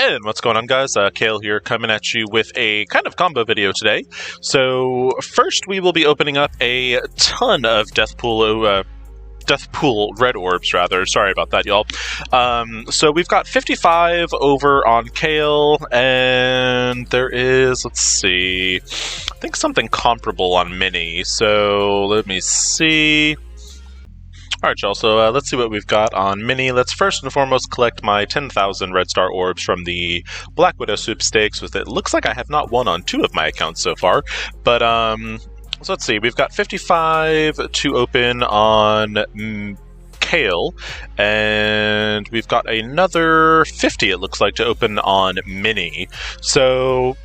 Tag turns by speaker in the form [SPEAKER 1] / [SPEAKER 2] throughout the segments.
[SPEAKER 1] And what's going on, guys? Kale here, coming at you with a kind of combo video today. So first we will be opening up a ton of Deathpool red orbs, rather. Sorry about that, y'all. So we've got 55 over on Kale, and there is, let's see, I think something comparable on Mini. So let me see. Alright, y'all, so let's see what we've got on Mini. Let's first and foremost collect my 10,000 Red Star Orbs from the Black Widow sweepstakes. It looks like I have not won on 2 of my accounts so far. But, so let's see, we've got 55 to open on Kale, and we've got another 50, it looks like, to open on Mini. So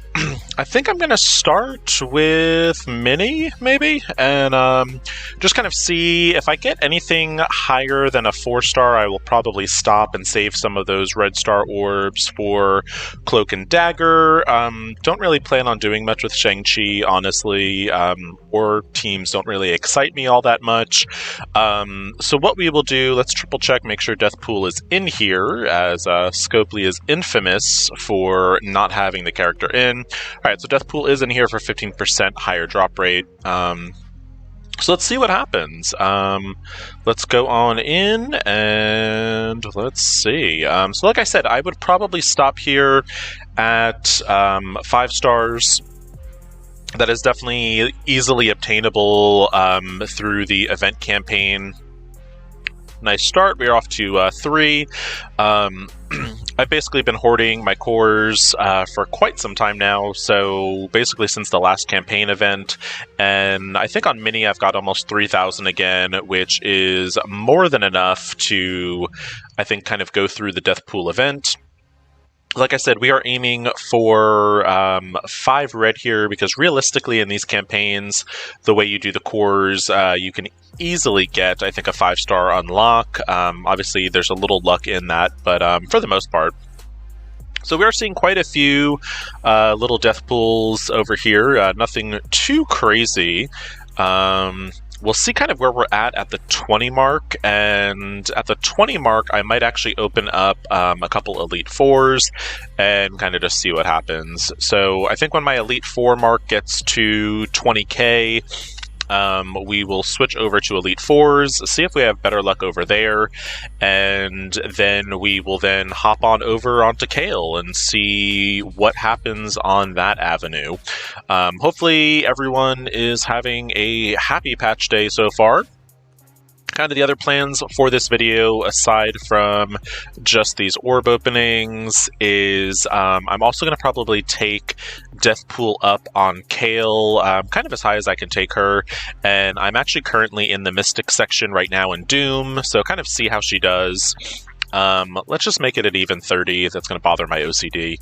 [SPEAKER 1] I think I'm going to start with Mini, maybe, and just kind of see if I get anything higher than a 4-star. I will probably stop and save some of those Red Star Orbs for Cloak and Dagger. Don't really plan on doing much with Shang-Chi, honestly, or teams don't really excite me all that much. So what we will do, let's triple check, make sure Deathpool is in here, as Scopely is infamous for not having the character in. Alright, so Deathpool is in here for 15% higher drop rate. So let's see what happens. Let's go on in and let's see. So like I said, I would probably stop here at 5 stars. That is definitely easily obtainable through the event campaign. Nice start. We're off to 3. I've basically been hoarding my cores for quite some time now, so basically since the last campaign event, and I think on Mini I've got almost 3,000 again, which is more than enough to, I think, kind of go through the Deathpool event. Like I said, we are aiming for 5 red here, because realistically in these campaigns, the way you do the cores, you can easily get, I think, a 5-star unlock. Obviously, there's a little luck in that, but for the most part. So we are seeing quite a few little Deathpools over here. Nothing too crazy. We'll see kind of where we're at the 20 mark, and at the 20 mark, I might actually open up a couple Elite 4s and kind of just see what happens. So I think when my Elite 4 mark gets to 20k, we will switch over to Elite 4s, see if we have better luck over there, and then we will then hop on over onto Kale and see what happens on that avenue. Hopefully everyone is having a happy patch day so far. Kind of the other plans for this video, aside from just these orb openings, is I'm also going to probably take Deathpool up on Kale, kind of as high as I can take her, and I'm actually currently in the Mystic section right now in Doom, so kind of see how she does. Let's just make it at even 30, that's going to bother my OCD.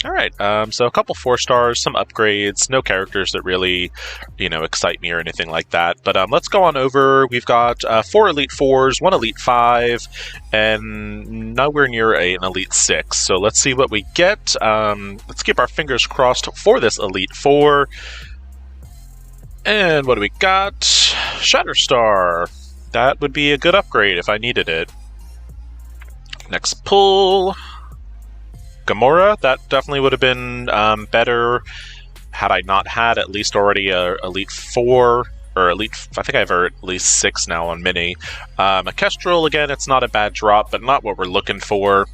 [SPEAKER 1] Alright, so a couple 4 stars, some upgrades, no characters that really, excite me or anything like that. But let's go on over. We've got 4 Elite 4s, 1 Elite 5, and nowhere near an Elite 6. So let's see what we get. Let's keep our fingers crossed for this Elite 4. And what do we got? Shatterstar. That would be a good upgrade if I needed it. Next pull. Gamora, that definitely would have been better had I not had at least already a Elite 4, or Elite, I think I have at least 6 now on Mini. A Kestrel, again, it's not a bad drop, but not what we're looking for.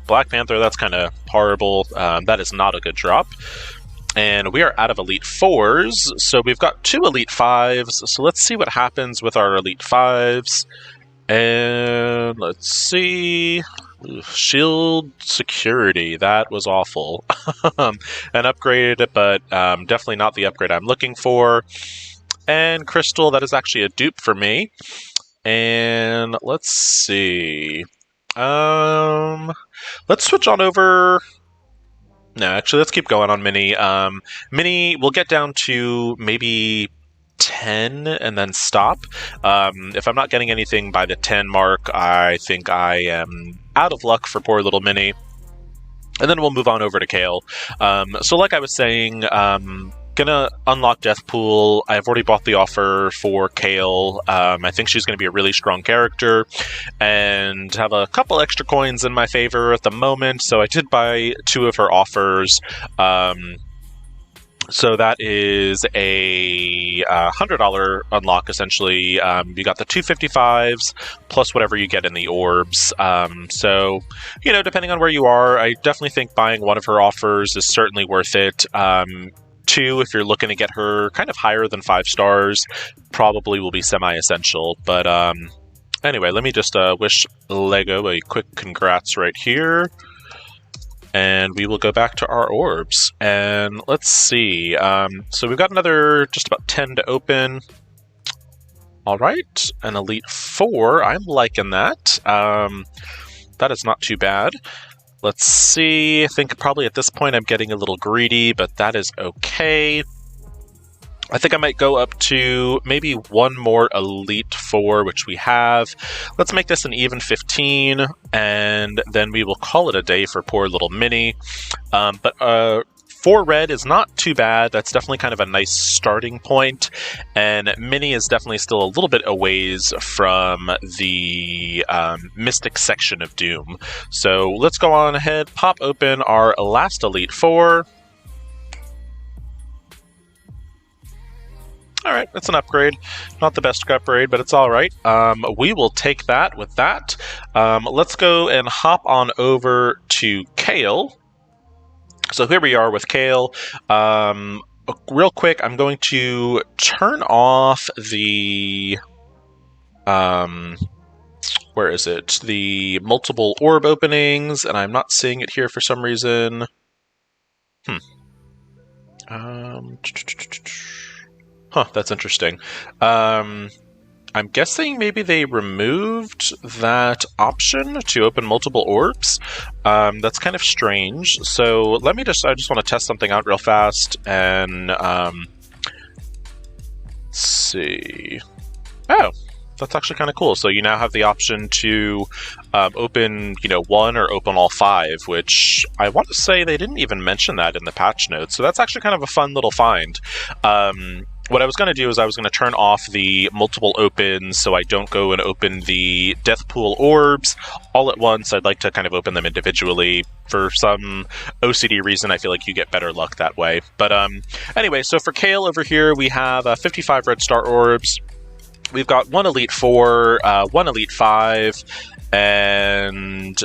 [SPEAKER 1] Black Panther, that's kind of horrible. That is not a good drop. And we are out of Elite 4s, so we've got 2 Elite 5s, so let's see what happens with our Elite 5s. And let's see... Shield Security, that was awful. An upgrade, but definitely not the upgrade I'm looking for. And Crystal, that is actually a dupe for me. And let's see. Let's switch on over. No, actually, let's keep going on Mini. Mini, we'll get down to maybe 10 and then stop. If I'm not getting anything by the 10 mark, I think I am out of luck for poor little Mini. And then we'll move on over to Kale. So like I was saying, gonna unlock Deathpool. I've already bought the offer for Kale. I think she's gonna be a really strong character and have a couple extra coins in my favor at the moment, so I did buy 2 of her offers. So that is a $100 unlock, essentially. You got the 255s plus whatever you get in the orbs. So, you know, depending on where you are, I definitely think buying one of her offers is certainly worth it. 2, if you're looking to get her kind of higher than 5 stars, probably will be semi-essential. But anyway, let me just wish Lego a quick congrats right here. And we will go back to our orbs. And let's see. So we've got another just about 10 to open. All right, an Elite 4. I'm liking that. That is not too bad. Let's see. I think probably at this point I'm getting a little greedy, but that is okay. I think I might go up to maybe one more Elite 4, which we have. Let's make this an even 15, and then we will call it a day for poor little Minnie. But 4 red is not too bad. That's definitely kind of a nice starting point. And Minnie is definitely still a little bit a ways from the Mystic section of Doom. So let's go on ahead, pop open our last Elite 4. All right, it's an upgrade. Not the best upgrade, but it's all right. We will take that with that. Let's go and hop on over to Kale. So here we are with Kale. Real quick, I'm going to turn off the... where is it? The multiple orb openings, and I'm not seeing it here for some reason. Huh, that's interesting. I'm guessing maybe they removed that option to open multiple orbs. That's kind of strange. So let me I just want to test something out real fast and let's see. Oh, that's actually kind of cool. So you now have the option to open, you know, 1 or open all 5, which I want to say they didn't even mention that in the patch notes. So that's actually kind of a fun little find. What I was going to do is I was going to turn off the multiple opens so I don't go and open the Deathpool orbs all at once. I'd like to kind of open them individually. For some OCD reason, I feel like you get better luck that way. But anyway, so for Kale over here, we have 55 red Star Orbs. We've got 1 Elite 4, 1 Elite 5, and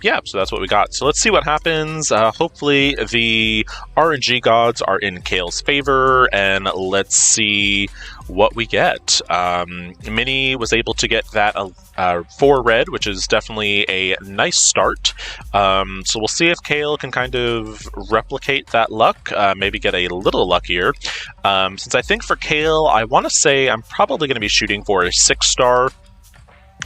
[SPEAKER 1] yeah, so that's what we got. So let's see what happens. Hopefully the RNG gods are in Kale's favor, and let's see what we get. Minnie was able to get that 4 red, which is definitely a nice start. So we'll see if Kale can kind of replicate that luck, maybe get a little luckier. Since I think for Kale, I want to say I'm probably going to be shooting for a 6-star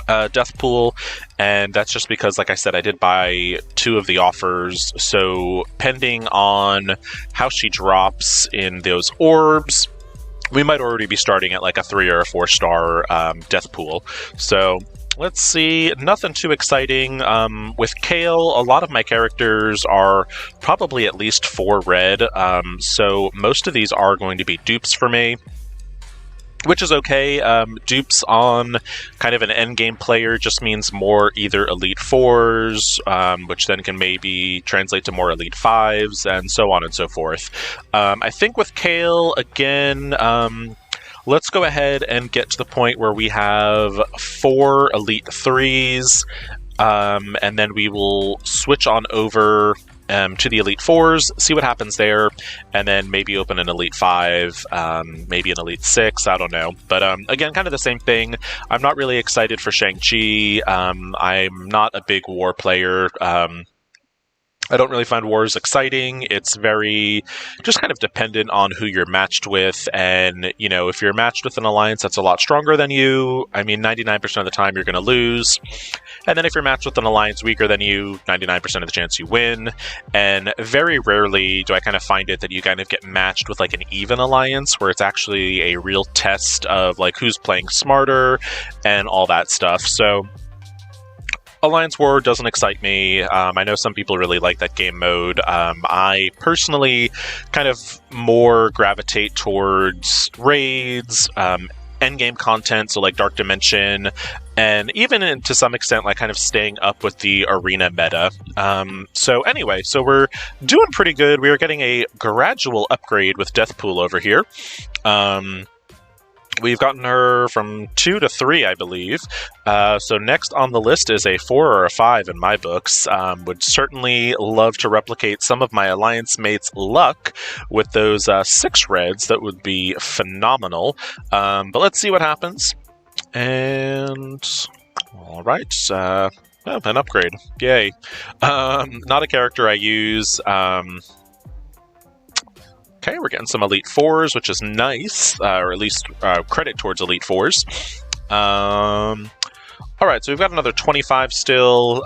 [SPEAKER 1] Deathpool, and that's just because, like I said, I did buy 2 of the offers, so pending on how she drops in those orbs, we might already be starting at like a 3 or a 4-star Deathpool. So let's see, nothing too exciting. With Kale, a lot of my characters are probably at least 4 red, so most of these are going to be dupes for me, which is okay. Dupes on kind of an endgame player just means more either Elite 4s, which then can maybe translate to more Elite 5s, and so on and so forth. I think with Kale, again, let's go ahead and get to the point where we have 4 Elite 3s, and then we will switch on over to the Elite 4s, see what happens there, and then maybe open an Elite 5, maybe an Elite 6, I don't know. But again, kind of the same thing. I'm not really excited for Shang-Chi. I'm not a big war player. I don't really find wars exciting. It's very just kind of dependent on who you're matched with. And, you know, if you're matched with an alliance that's a lot stronger than you, I mean, 99% of the time you're going to lose. And then if you're matched with an alliance weaker than you, 99% of the chance you win. And very rarely do I kind of find it that you kind of get matched with like an even alliance where it's actually a real test of like who's playing smarter and all that stuff. So Alliance War doesn't excite me. I know some people really like that game mode. I personally kind of more gravitate towards raids, endgame content, so like Dark Dimension, and even to some extent, like kind of staying up with the arena meta. So anyway, so we're doing pretty good. We are getting a gradual upgrade with Deathpool over here. We've gotten her from 2 to 3, I believe. So next on the list is a 4 or a 5 in my books. Would certainly love to replicate some of my Alliance mates' luck with those 6 reds. That would be phenomenal. But let's see what happens. And all right, an upgrade. Yay. Not a character I use. Okay, we're getting some Elite 4s, which is nice, or at least credit towards Elite 4s. Alright, so we've got another 25 still.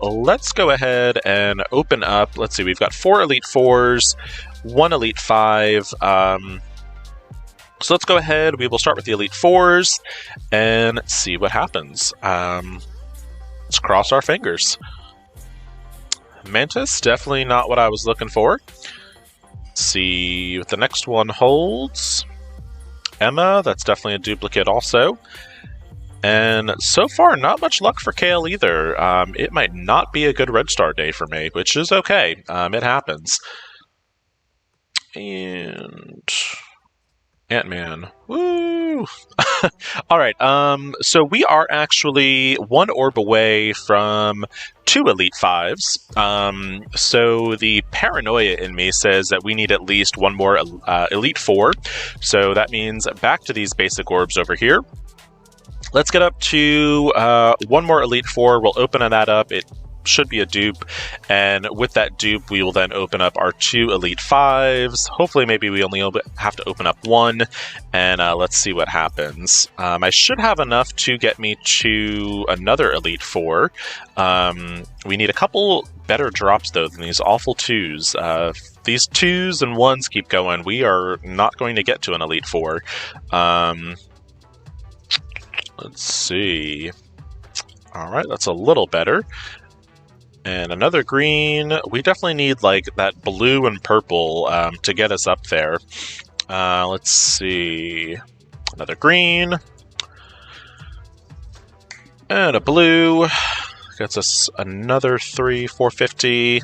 [SPEAKER 1] Let's go ahead and open up. Let's see, we've got 4 Elite 4s, 1 Elite 5. So let's go ahead. We will start with the Elite 4s and see what happens. Let's cross our fingers. Mantis, definitely not what I was looking for. See what the next one holds. Emma, that's definitely a duplicate also. And so far, not much luck for Kale either. It might not be a good Red Star day for me, which is okay. It happens. And Ant-Man. Woo! Alright, so we are actually 1 orb away from 2 Elite 5s. So the paranoia in me says that we need at least 1 more Elite 4. So that means back to these basic orbs over here. Let's get up to 1 more Elite 4. We'll open that up. It should be a dupe, and with that dupe we will then open up our 2 Elite 5s. Hopefully maybe we only have to open up 1, and let's see what happens. I should have enough to get me to another Elite 4. We need a couple better drops though than these awful 2s. These 2s and 1s keep going, we are not going to get to an Elite 4. Let's see. Alright, that's a little better. And another green. We definitely need like that blue and purple to get us up there. Let's see. Another green. And a blue. Gets us another 450.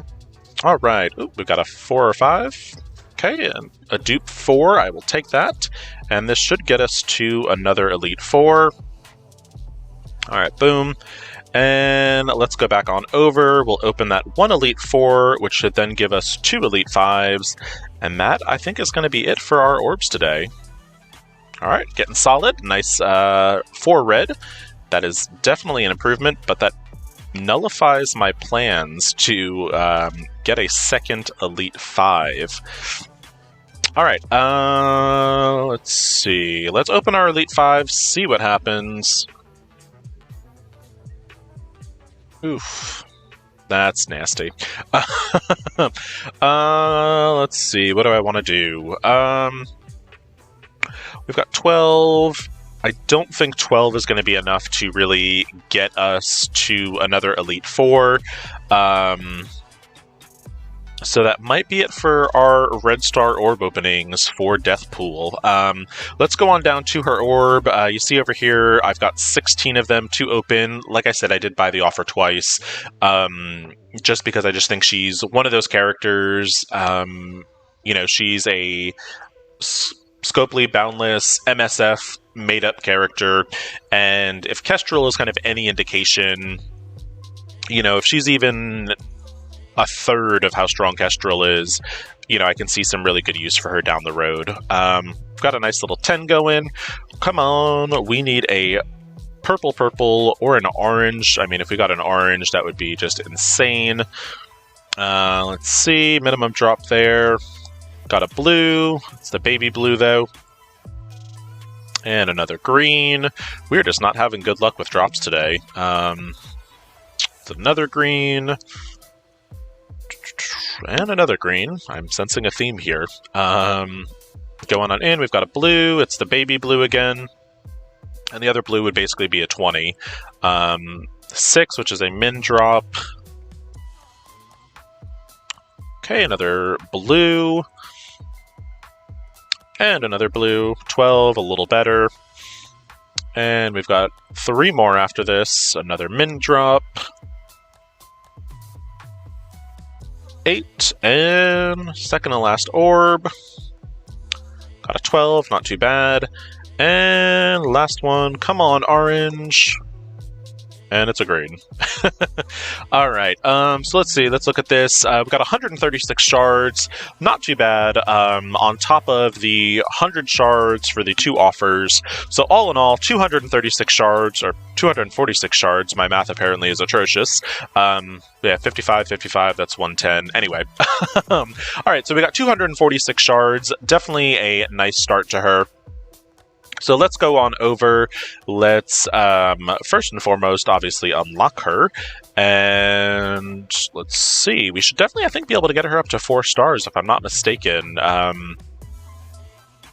[SPEAKER 1] All right. Ooh, we've got a 4 or 5. Okay, and a dupe 4. I will take that. And this should get us to another Elite 4. All right, boom. And let's go back on over. We'll open that 1 Elite 4, which should then give us 2 Elite 5s. And that, I think, is going to be it for our orbs today. All right, getting solid. Nice 4 red. That is definitely an improvement, but that nullifies my plans to get a second Elite 5. All right, let's see. Let's open our Elite 5, see what happens. Oof, that's nasty. Let's see, what do I want to do? We've got 12. I don't think 12 is going to be enough to really get us to another Elite 4. So that might be it for our Red Star Orb openings for Deathpool. Let's go on down to her orb. You see over here, I've got 16 of them to open. Like I said, I did buy the offer twice, just because I just think she's one of those characters. You know, she's a Scopely, Boundless, MSF, made-up character, and if Kestrel is kind of any indication, you know, if she's even a third of how strong Kestrel is, you know, I can see some really good use for her down the road. Got a nice little 10 going. Come on, we need a purple, or an orange. I mean, if we got an orange, that would be just insane. Let's see, minimum drop there. Got a blue. It's the baby blue, though. And another green. We're just not having good luck with drops today. It's another green. And another green. I'm sensing a theme here. Going on in, we've got a blue. It's the baby blue again. And the other blue would basically be a 20. 6, which is a min drop. Okay, another blue. And another blue. 12, a little better. And we've got 3 more after this. Another min drop. 8, and second to last orb. Got a 12, not too bad. And last one, come on, orange. And it's a green. Alright, so let's see, let's look at this. We've got 136 shards, not too bad, on top of the 100 shards for the 2 offers. So all in all, 236 shards, or 246 shards. My math apparently is atrocious. Yeah, 55, 55, that's 110. Anyway. Alright, so we got 246 shards. Definitely a nice start to her. So let's go on over. Let's, first and foremost, obviously unlock her. And let's see. We should definitely, I think, be able to get her up to 4 stars, if I'm not mistaken.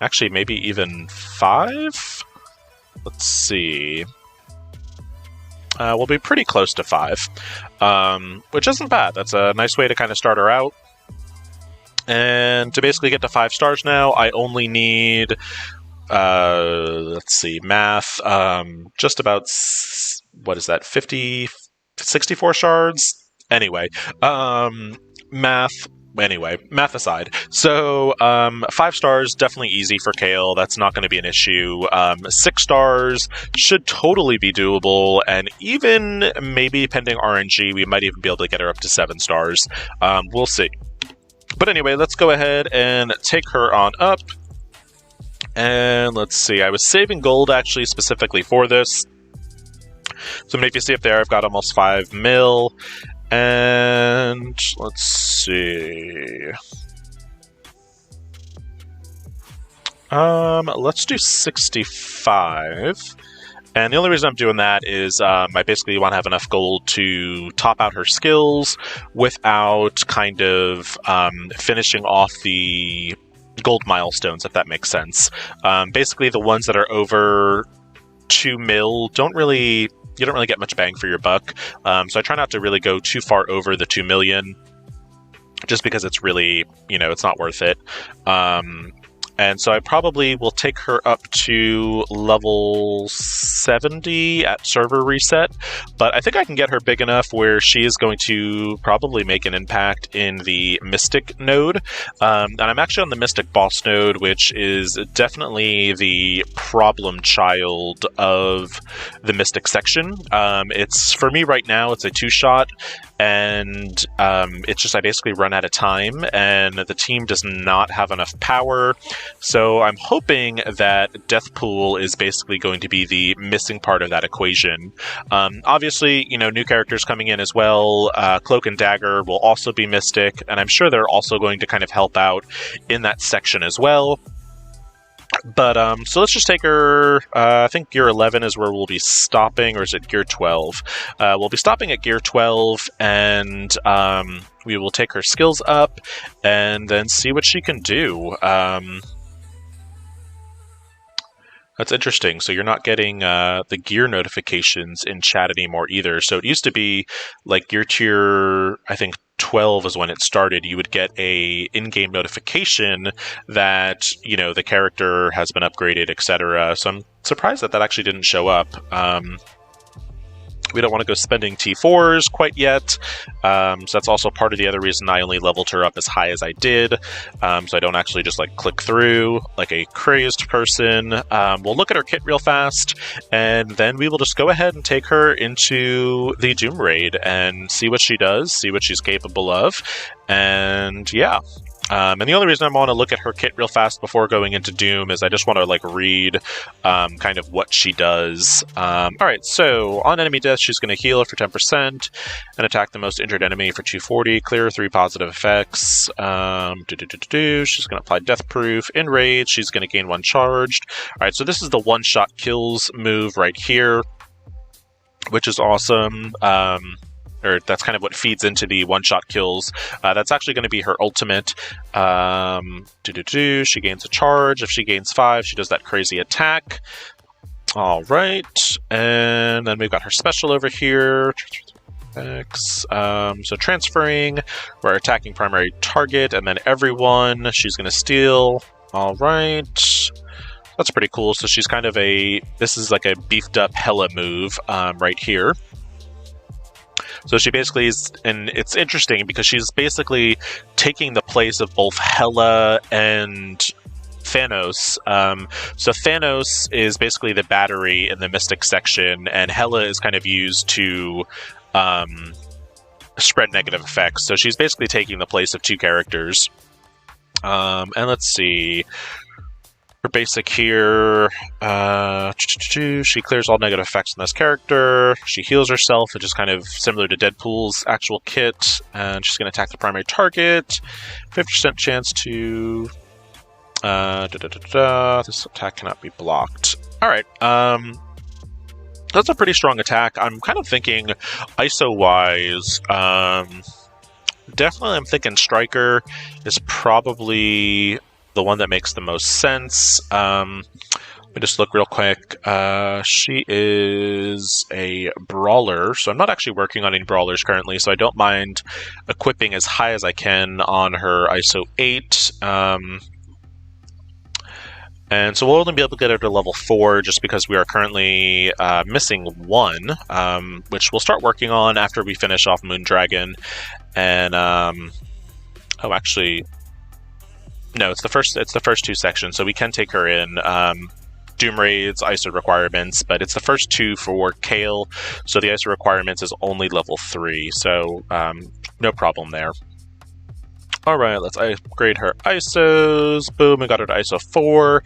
[SPEAKER 1] Actually, maybe even 5? Let's see. We'll be pretty close to 5, which isn't bad. That's a nice way to kind of start her out. And to basically get to 5 stars now, I only need... let's see, math, just about, what is that, 64 shards? Anyway, math aside. So, 5 stars, definitely easy for Kale, that's not going to be an issue. 6 stars should totally be doable, and even, maybe pending RNG, we might even be able to get her up to 7 stars. We'll see. But anyway, let's go ahead and take her on up. And let's see, I was saving gold actually specifically for this. So if you see up there, I've got almost 5 mil. And let's see. Let's do 65. And the only reason I'm doing that is I basically want to have enough gold to top out her skills without kind of finishing off the gold milestones, if that makes sense. Basically, the ones that are over 2 mil you don't really get much bang for your buck. So I try not to really go too far over the 2 million, just because it's really, it's not worth it. And so I probably will take her up to level 70 at server reset, but I think I can get her big enough where she is going to probably make an impact in the Mystic node. And I'm actually on the Mystic boss node, which is definitely the problem child of the Mystic section. It's, for me right now, it's a 2-shot, and it's just I basically run out of time, and the team does not have enough power. So I'm hoping that Deathpool is basically going to be the missing part of that equation. Obviously, new characters coming in as well. Cloak and Dagger will also be Mystic, and I'm sure they're also going to kind of help out in that section as well. But, so let's just take her, I think gear 11 is where we'll be stopping, or is it gear 12? We'll be stopping at gear 12, and we will take her skills up, and then see what she can do. That's interesting. So you're not getting the gear notifications in chat anymore either. So it used to be like gear tier, I think 12 is when it started. You would get a in-game notification that, the character has been upgraded, etc. So I'm surprised that actually didn't show up. We don't want to go spending T4s quite yet, so that's also part of the other reason I only leveled her up as high as I did, so I don't actually just click through like a crazed person. We'll look at her kit real fast, and then we will just go ahead and take her into the Doom Raid and see what she does, see what she's capable of, and yeah. And the only reason I want to look at her kit real fast before going into Doom is I just want to read kind of what she does. Alright, so on enemy death, she's going to heal for 10% and attack the most injured enemy for 240, clear 3 positive effects. She's going to apply Death Proof. In Rage, she's going to gain 1 charged. Alright, so this is the one-shot kills move right here, which is awesome. Or that's kind of what feeds into the one-shot kills. That's actually going to be her ultimate. She gains a charge. If she gains 5, she does that crazy attack. All right, and then we've got her special over here. So transferring, we're attacking primary target, and then everyone, she's going to steal. All right. That's pretty cool. So she's kind of this is like a beefed up Hela move right here. So she basically is, and it's interesting because she's basically taking the place of both Hela and Thanos. So Thanos is basically the battery in the Mystic section, and Hela is kind of used to spread negative effects. So she's basically taking the place of two characters. And let's see. Her basic here, she clears all negative effects on this character. She heals herself, which is kind of similar to Deadpool's actual kit. And she's going to attack the primary target. 50% chance to... This attack cannot be blocked. Alright, that's a pretty strong attack. I'm kind of thinking ISO-wise, definitely I'm thinking Striker is probably the one that makes the most sense. Let me just look real quick. She is a brawler, so I'm not actually working on any brawlers currently, so I don't mind equipping as high as I can on her ISO 8. And so we'll only be able to get her to level 4 just because we are currently missing 1, which we'll start working on after we finish off Moondragon. And, oh, actually... No, it's the first 2 sections, so we can take her in. Doom Raids, ISO requirements, but it's the first 2 for Kale, so the ISO requirements is only level 3, so no problem there. Alright, let's upgrade her ISOs. Boom, we got her to ISO 4.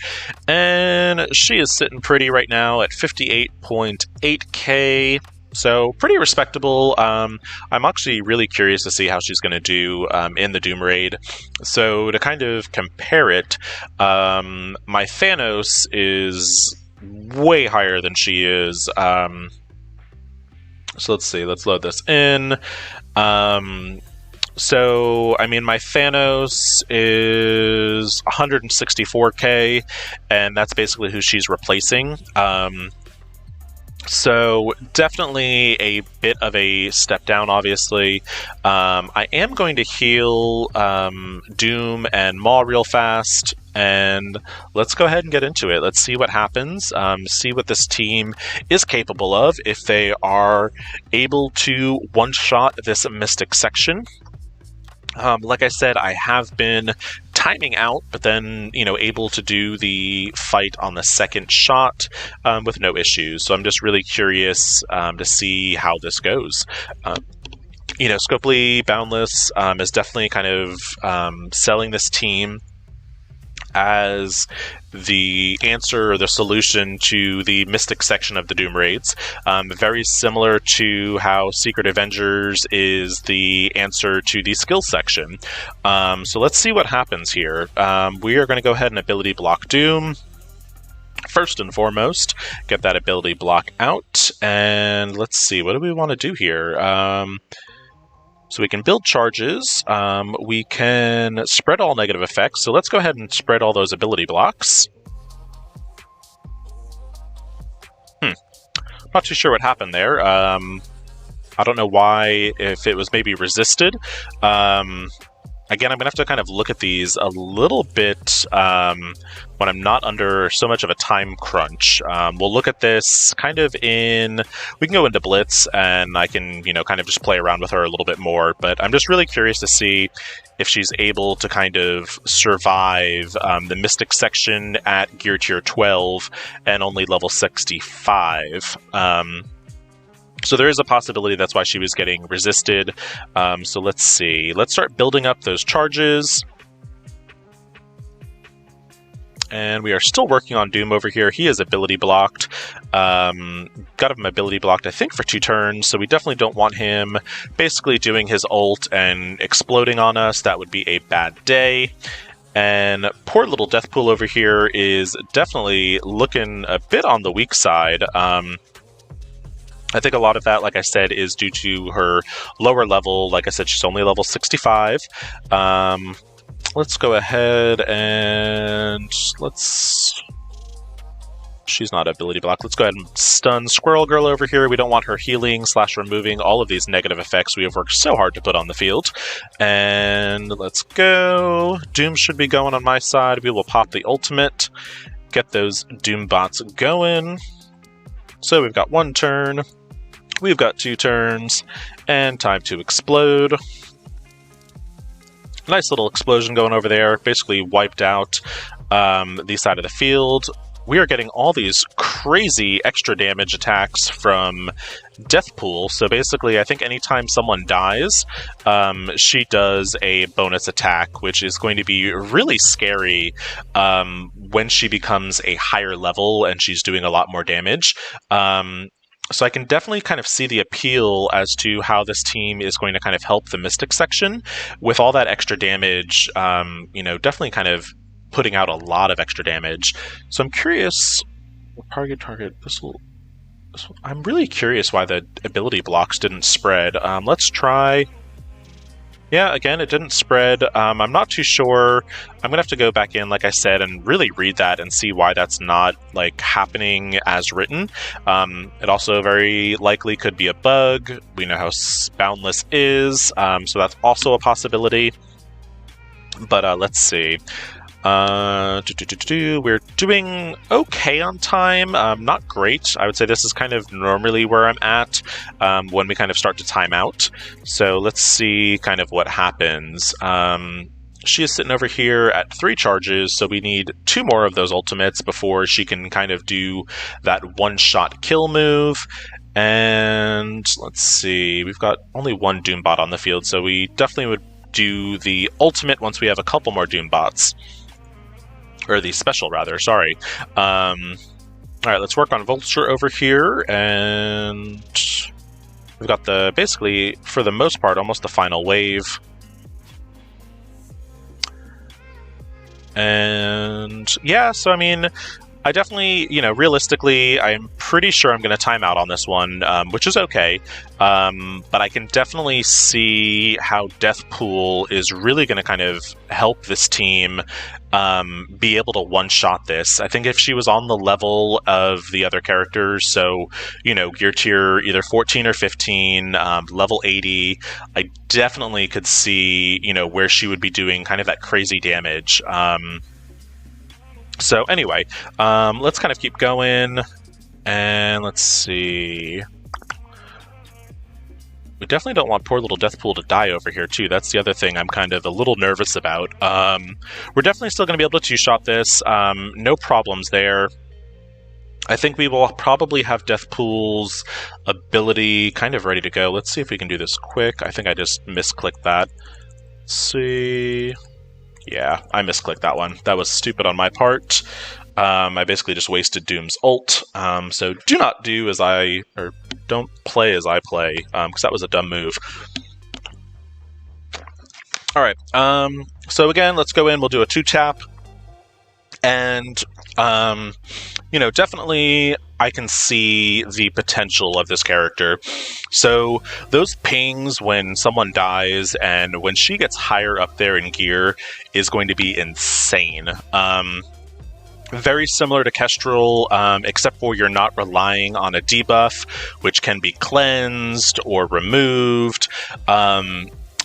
[SPEAKER 1] And she is sitting pretty right now at 58.8k. So, pretty respectable. I'm actually really curious to see how she's going to do in the Doom Raid. So, to kind of compare it, my Thanos is way higher than she is. So, let's see. Let's load this in. So, I mean, my Thanos is 164k, and that's basically who she's replacing. So, definitely a bit of a step down, obviously. I am going to heal Doom and Maw real fast, and let's go ahead and get into it. Let's see what happens, see what this team is capable of, if they are able to one-shot this Mystic section. Like I said, I have been timing out, but then, able to do the fight on the second shot with no issues. So I'm just really curious to see how this goes. Scopely Boundless is definitely kind of selling this team as the answer or the solution to the Mystic section of the Doom Raids. Very similar to how Secret Avengers is the answer to the skill section. So let's see what happens here. We are going to go ahead and ability block Doom. First and foremost, get that ability block out. And let's see, what do we want to do here? So we can build charges, we can spread all negative effects, so let's go ahead and spread all those ability blocks. Not too sure what happened there. I don't know why, if it was maybe resisted. Again, I'm going to have to kind of look at these a little bit when I'm not under so much of a time crunch. We'll look at this kind of we can go into Blitz, and I can, kind of just play around with her a little bit more. But I'm just really curious to see if she's able to kind of survive the Mystic section at Gear Tier 12 and only level 65. So there is a possibility that's why she was getting resisted. So let's see. Let's start building up those charges. And we are still working on Doom over here. He is ability blocked. Got him ability blocked, I think, for 2 turns. So we definitely don't want him basically doing his ult and exploding on us. That would be a bad day. And poor little Deathpool over here is definitely looking a bit on the weak side. I think a lot of that, like I said, is due to her lower level. Like I said, she's only level 65. Let's go ahead and she's not ability block. Let's go ahead and stun Squirrel Girl over here. We don't want her healing / removing all of these negative effects we have worked so hard to put on the field. And let's go. Doom should be going on my side. We will pop the ultimate, get those Doom bots going. So we've got 1 turn, we've got 2 turns, and time to explode. Nice little explosion going over there, basically wiped out the side of the field. We are getting all these crazy extra damage attacks from Deathpool. So basically, I think anytime someone dies, she does a bonus attack, which is going to be really scary when she becomes a higher level and she's doing a lot more damage. So I can definitely kind of see the appeal as to how this team is going to kind of help the Mystic section with all that extra damage, definitely kind of putting out a lot of extra damage. So I'm curious, target, I'm really curious why the ability blocks didn't spread. Let's try. Yeah, again, it didn't spread. I'm not too sure. I'm gonna have to go back in, like I said, and really read that and see why that's not happening as written. It also very likely could be a bug. We know how Boundless is, so that's also a possibility. But let's see. We're doing okay on time. Not great. I would say this is kind of normally where I'm at when we kind of start to time out. So let's see kind of what happens. She is sitting over here at 3 charges, so we need 2 more of those ultimates before she can kind of do that one-shot kill move. And let's see, we've got only 1 Doombot on the field, so we definitely would do the ultimate once we have a couple more Doombots. Or the special, rather, sorry. Alright, let's work on Vulture over here, and we've got basically, for the most part, almost the final wave. And yeah, so I mean, I definitely, realistically, I'm pretty sure I'm going to time out on this one, which is okay. But I can definitely see how Deathpool is really going to kind of help this team be able to one-shot this. I think if she was on the level of the other characters, so, gear tier either 14 or 15, level 80, I definitely could see, where she would be doing kind of that crazy damage. So anyway, let's kind of keep going, and let's see. We definitely don't want poor little Deathpool to die over here, too. That's the other thing I'm kind of a little nervous about. We're definitely still going to be able to two-shot this. No problems there. I think we will probably have Deathpool's ability kind of ready to go. Let's see if we can do this quick. I think I just misclicked that. Let's see. Yeah, I misclicked that one. That was stupid on my part. I basically just wasted Doom's ult. So do not do as I... or don't play as I play, because that was a dumb move. Alright, so again, let's go in. We'll do a 2-tap. And, definitely I can see the potential of this character. So those pings when someone dies and when she gets higher up there in gear is going to be insane. Very similar to Kestrel, except for you're not relying on a debuff, which can be cleansed or removed.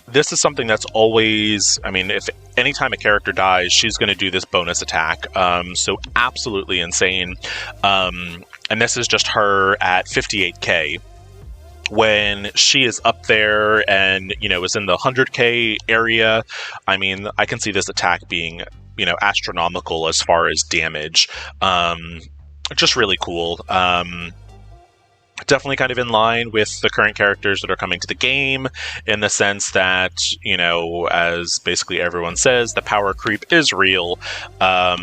[SPEAKER 1] This is something that's always, if anytime a character dies, she's going to do this bonus attack. So absolutely insane. And this is just her at 58k. When she is up there and, is in the 100k area, I can see this attack being, astronomical as far as damage. Just really cool. Definitely kind of in line with the current characters that are coming to the game, in the sense that, as basically everyone says, the power creep is real. A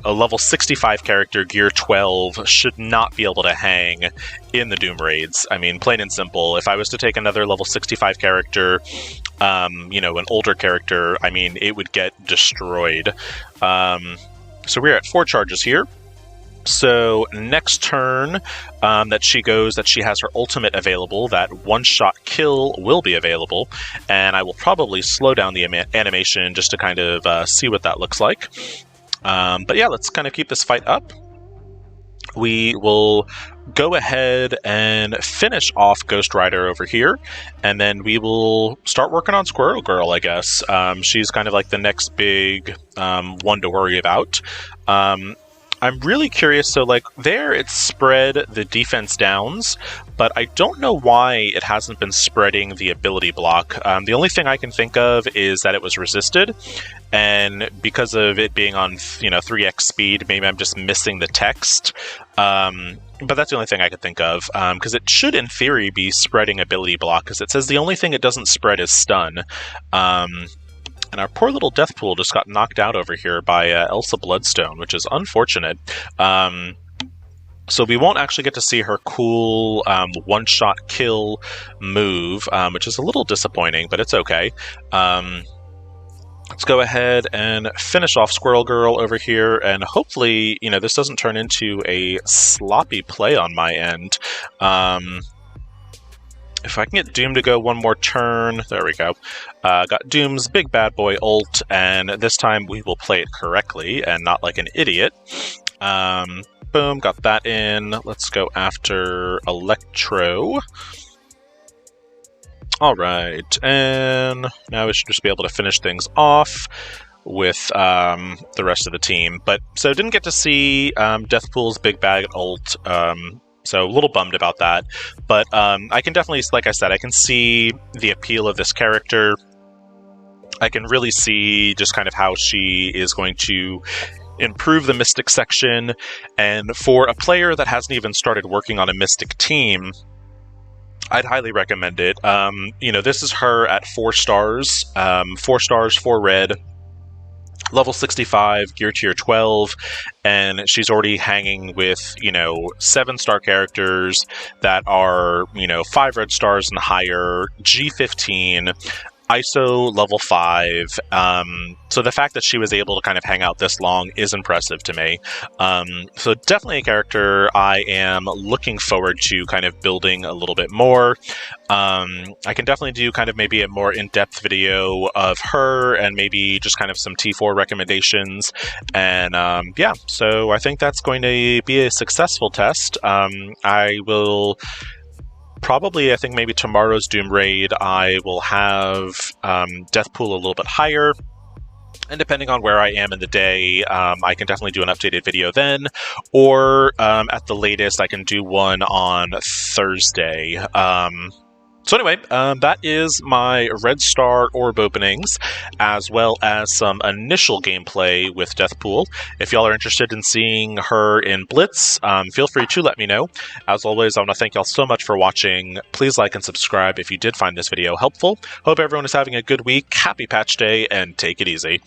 [SPEAKER 1] level 65 character, gear 12, should not be able to hang in the Doom raids. Plain and simple, if I was to take another level 65 character, an older character, it would get destroyed. So we're at 4 charges here. So next turn that she has her ultimate available, that one-shot kill will be available, and I will probably slow down the animation just to kind of see what that looks like. But yeah, let's kind of keep this fight up. we will go ahead and finish off Ghost Rider over here, and then we will start working on Squirrel Girl, I guess. She's kind of like the next big one to worry about. I'm really curious, so like there it's spread the defense downs, but I don't know why it hasn't been spreading the ability block. The only thing I can think of is that it was resisted, and because of it being on 3x speed, maybe I'm just missing the text. But that's the only thing I could think of, because it should in theory be spreading ability block, because it says the only thing it doesn't spread is stun. And our poor little Deathpool just got knocked out over here by Elsa Bloodstone, which is unfortunate. So we won't actually get to see her cool one-shot kill move, which is a little disappointing, but it's okay. Let's go ahead and finish off Squirrel Girl over here, and hopefully, this doesn't turn into a sloppy play on my end. If I can get Doom to go one more turn, there we go. Got Doom's big bad boy ult, and this time we will play it correctly and not like an idiot. Boom, got that in. Let's go after Electro. Alright, and now we should just be able to finish things off with the rest of the team. So didn't get to see Deathpool's big bad ult, so a little bummed about that, but I can definitely, like I said, I can see the appeal of this character. I can really see just kind of how she is going to improve the Mystic section, and for a player that hasn't even started working on a Mystic team, I'd highly recommend it. This is her at 4 stars, 4 stars, 4 red, level 65, gear tier 12, and she's already hanging with, 7-star characters that are, 5 red stars and higher, G15, ISO level 5, so the fact that she was able to kind of hang out this long is impressive to me. So definitely a character I am looking forward to kind of building a little bit more. I can definitely do kind of maybe a more in-depth video of her and maybe just kind of some T4 recommendations. And yeah, so I think that's going to be a successful test. I will probably, I think maybe tomorrow's Doom Raid, I will have Deathpool a little bit higher. And depending on where I am in the day, I can definitely do an updated video then. Or at the latest, I can do one on Thursday. So anyway, that is my Red Star Orb openings, as well as some initial gameplay with Deathpool. If y'all are interested in seeing her in Blitz, feel free to let me know. As always, I want to thank y'all so much for watching. Please like and subscribe if you did find this video helpful. Hope everyone is having a good week, happy patch day, and take it easy.